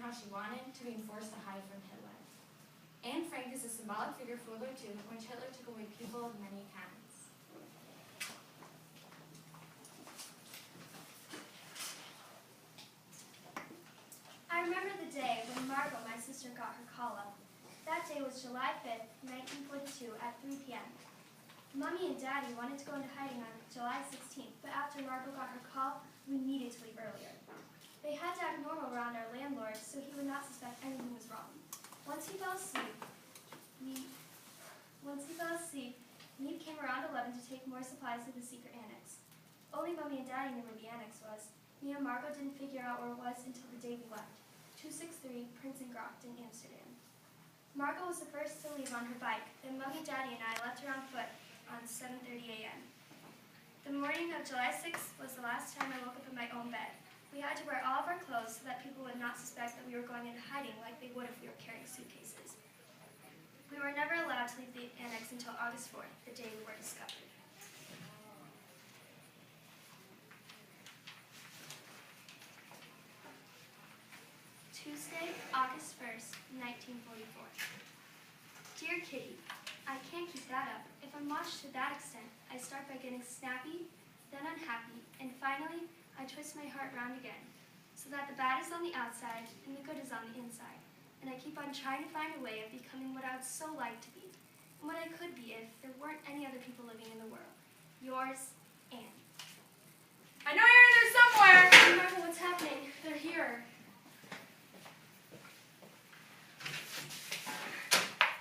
how she wanted to being forced to hide from Hitler. Anne Frank is a symbolic figure for World War II, in which Hitler took away people of many kinds. I remember the day when Margot, my sister, got her call-up. That day was July 5th, 1942, at 3 p.m. Mommy and Daddy wanted to go into hiding on July 16th, but after Margot got her call, we needed to leave earlier. They had to act normal around our landlord, so he would not suspect anything was wrong. Once he fell asleep, Neve came around 11 to take more supplies to the secret annex. Only Mommy and Daddy knew where the annex was. Me and Margot didn't figure out where it was until the day we left, 263 Prinsengracht in Amsterdam. Margot was the first to leave on her bike, then Mommy, Daddy, and I left her on foot on 7:30 a.m. The morning of July 6th was the last time I woke up in my own bed. We had to wear all of our clothes so that people would not suspect that we were going into hiding like they would if we were carrying suitcases. We were never allowed to leave the annex until August 4th, the day we were discovered. Tuesday, August 1st, 1944. Dear Kitty, I can't keep that up. If I'm watched to that extent, I start by getting snappy, then unhappy, and finally, I twist my heart round again, so that the bad is on the outside and the good is on the inside. And I keep on trying to find a way of becoming what I would so like to be, and what I could be if there weren't any other people living in the world. Yours, Anne. I know you're in there somewhere! Margot, what's happening? They're here.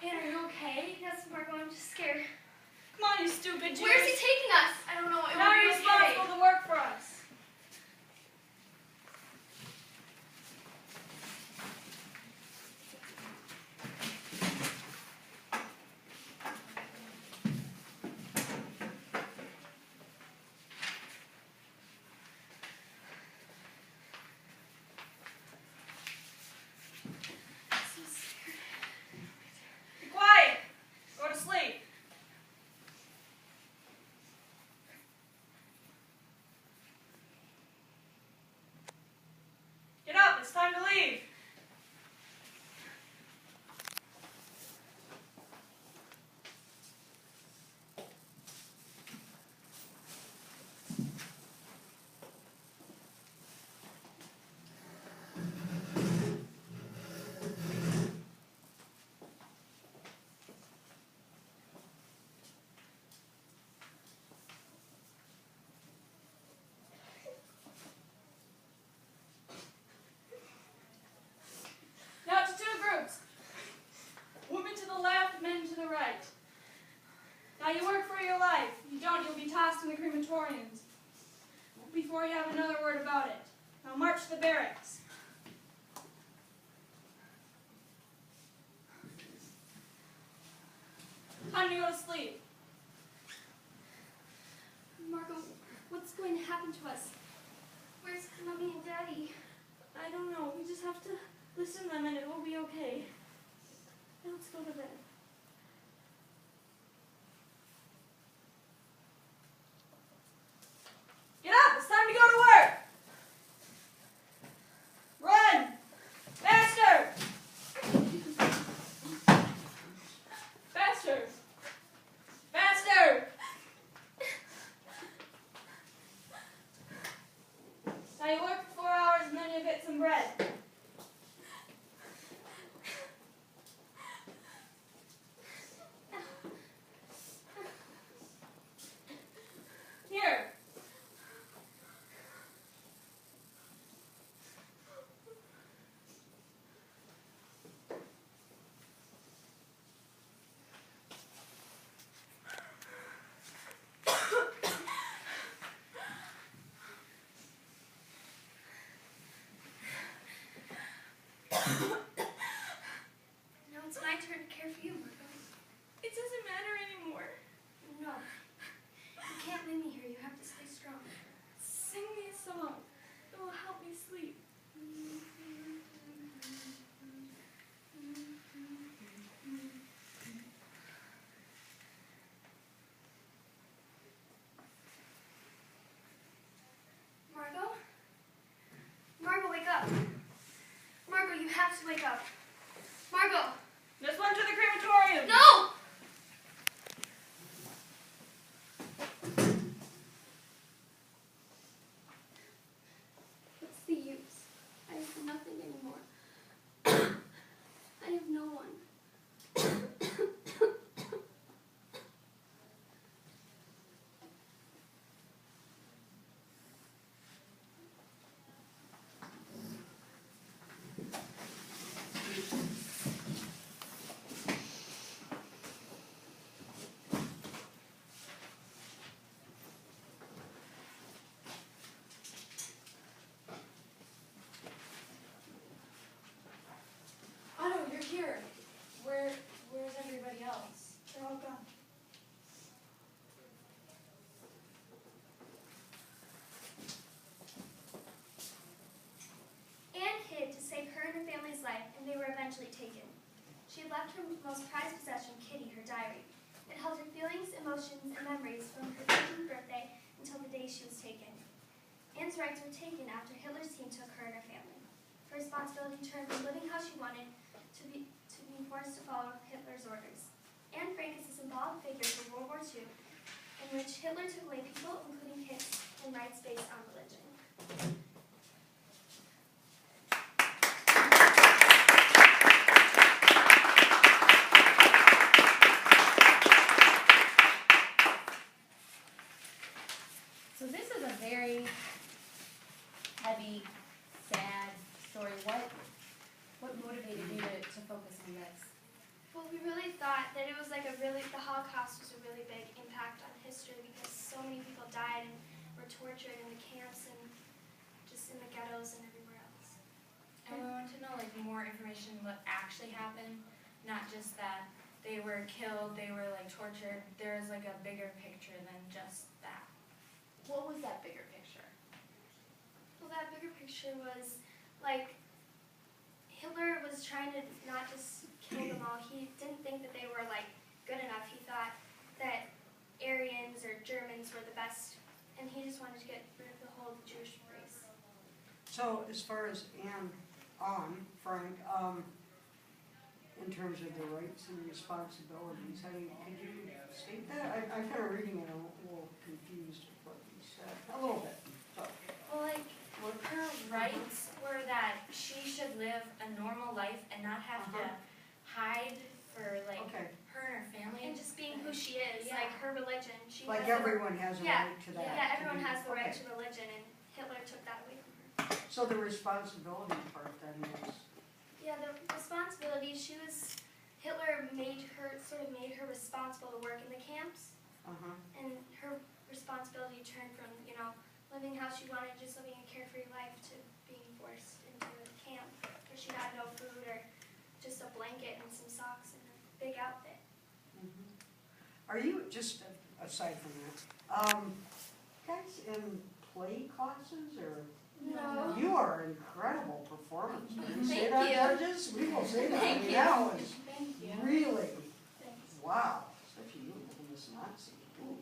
Anne, are you okay? Yes, Margot, I'm just scared. Come on, you stupid Jew. Where's he taking us? I don't know. It Now won't you're be okay. responsible to work for us. Be quiet. Go to sleep. Get up. It's time to leave. Now to two groups. Women to the left, men to the right. Now you work for your life. If you don't, you'll be tossed in the crematoriums before you have another word about it. Now march to the barracks. Time to go to sleep. Margot, what's going to happen to us? Where's Mommy and Daddy? I don't know. We just have to listen to them and it will be okay. Now let's go to bed. Get up! It's time to go to work! Run! Faster! Faster! Faster! Now you work for 4 hours and then you get some bread. wake up. Margot! This one to the crematorium. No! What's the use? I have nothing anymore. I have no one. Otto, you're here. Where's everybody else? They're all gone. Anne hid to save her and her family's life, and they were eventually taken. She had left her most prized possession, Kitty, her diary. It held her feelings, emotions, and memories from her 15th birthday until the day she was taken. Anne's rights were taken after Hitler's team took her and her family. Her responsibility turned from living how she wanted to being forced to follow Hitler's orders. Anne Frank is a symbolic figure for World War II, in which Hitler took away people, including kids, and rights based on religion. So this is a very heavy, sad story. What motivated you to focus on this? Well, we really thought that it was like the Holocaust was a really big impact on history because so many people died and were tortured in the camps and just in the ghettos and everywhere else. And we want to know like more information what actually happened, not just that they were killed, they were like tortured. There is like a bigger picture than just that. What was that bigger picture? Well, that bigger picture was like Hitler was trying to not just kill them all. He didn't think that they were like good enough. He thought that Aryans or Germans were the best, and he just wanted to get rid of the whole Jewish race. So as far as Frank, in terms of the rights and responsibilities, could you state that? I'm kind of reading it a little confused with what you said, a little bit. So, Well, like her rights were that she should live a normal life and not have to hide for like okay, her and her family. And just being who she is, Yeah. like her religion. She like has everyone has a Yeah, right to that. yeah, to everyone be- has the right okay. to religion, and Hitler took that away from her. So the responsibility part then is, Yeah, the responsibility, Hitler sort of made her responsible to work in the camps, and her responsibility turned from, living how she wanted, just living a carefree life, to being forced into a camp where she had no food or just a blanket and some socks and a big outfit. are you, just aside from that, guys in play classes or? No. You are an incredible performance. Can you say Thank that, you. judges? We will say that. Thank I mean, you. that was Thank you. really, Thanks. wow, especially you in this Nazi. Ooh.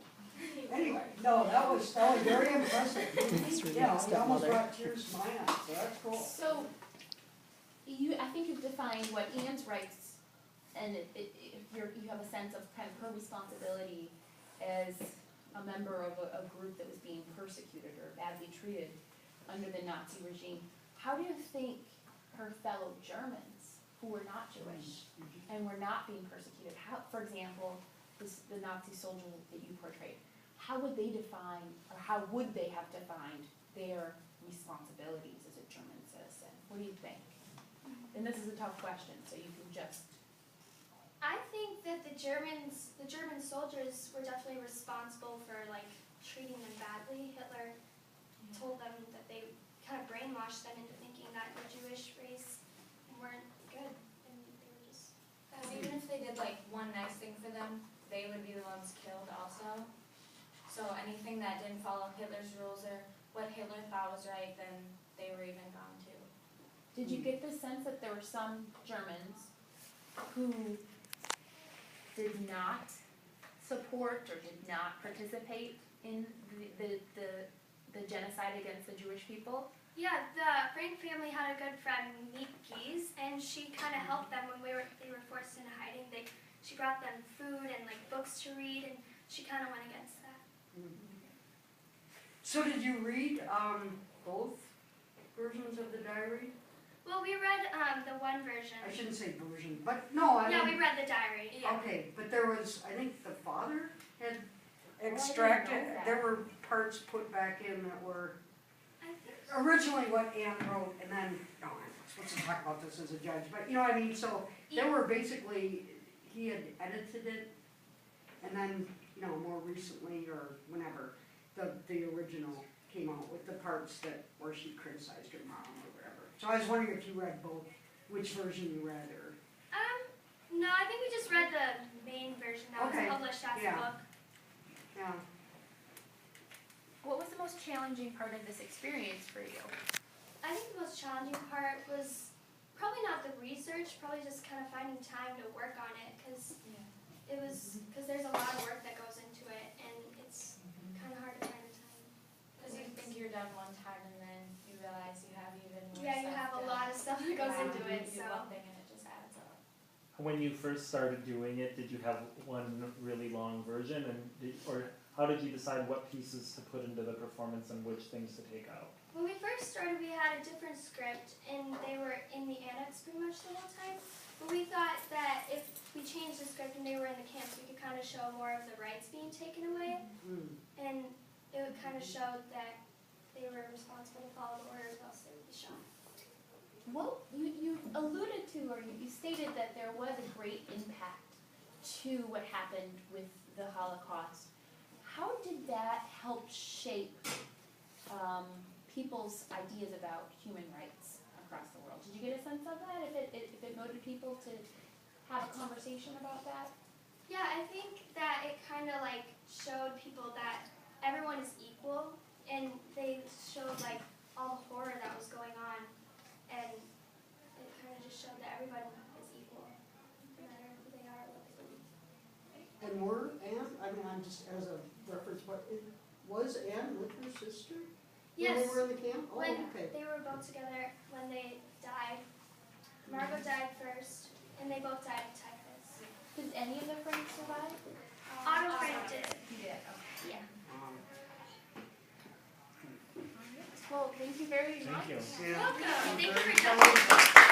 Anyway, no, that was very impressive. Yeah, we almost brought tears to my eyes, so that's cool. So, I think you've defined what Anne's rights, and you have a sense of kind of her responsibility as a member of a group that was being persecuted or badly treated under the Nazi regime. How do you think her fellow Germans, who were not Jewish and were not being persecuted, for example, the Nazi soldier that you portrayed, how would they define, or how would they have defined their responsibilities as a German citizen? What do you think? And this is a tough question, so you can just. I think that the German soldiers were definitely responsible for treating them badly. Hitler told them that they kind of brainwashed them into thinking that the Jewish race weren't good, and they were just. Because even if they did like one nice thing for them, they would be the ones killed also. So anything that didn't follow Hitler's rules or what Hitler thought was right, then they were even gone too. Did you get the sense that there were some Germans who did not support or did not participate in the the genocide against the Jewish people? Yeah, the Frank family had a good friend, Meek Pease, and she kind of helped them when they were forced into hiding. She brought them food and like books to read, and she kind of went against that. So did you read both versions of the diary? Well, we read the one version. I shouldn't say version, but no, I Yeah, mean, we read the diary. Yeah. okay, but there was, I think the father had didn't extracted, know that. there were parts put back in that were I think originally what Anne wrote, and then, no, I'm not supposed to talk about this as a judge, but you know what I mean, so there were basically, he had edited it, and then, you know, more recently, or whenever, the original came out with the parts that, where she criticized her mom or whatever. So I was wondering if you read both, which version you read, or, No, I think we just read the main version that Okay, was published as yeah. a book. yeah. What was the most challenging part of this experience for you? I think the most challenging part was probably not the research, probably just kind of finding time to work on it, because there's a lot of work that goes into it, and it's kind of hard to find the time. Because you think you're done one time and then you realize you have even more Yeah, you stuff have a to- lot of stuff that goes Yeah, into you it, do so. one thing and it just adds up. When you first started doing it, did you have one really long version, or how did you decide what pieces to put into the performance and which things to take out? When we first started, we had a different script, and they were in the annex pretty much the whole time. But we thought that if we changed the script and they were in the camps, we could kind of show more of the rights being taken away, and it would kind of show that they were responsible to follow the orders, else they would be shot. Well, you alluded to, or you stated that there was a great impact to what happened with the Holocaust. How did that help shape people's ideas about human rights across the world? Did you get a sense of that? If it motivated people to have a conversation about that? Yeah, I think that it kind of like showed people that everyone is equal, and they showed like all the horror that was going on, and it kind of just showed that everyone is equal, no matter who they are. What they believe. And were Anne, I mean, I'm just as a reference, was Anne with her sister? When Yes, they were in the camp? Oh, when okay. they were both together, when they died, Margot died first, and they both died of typhus. Did any of the friends survive? Otto Frank did. You did, okay. Yeah. Well, thank you very much. Thank you. Yeah. Welcome. Thank you for Very coming.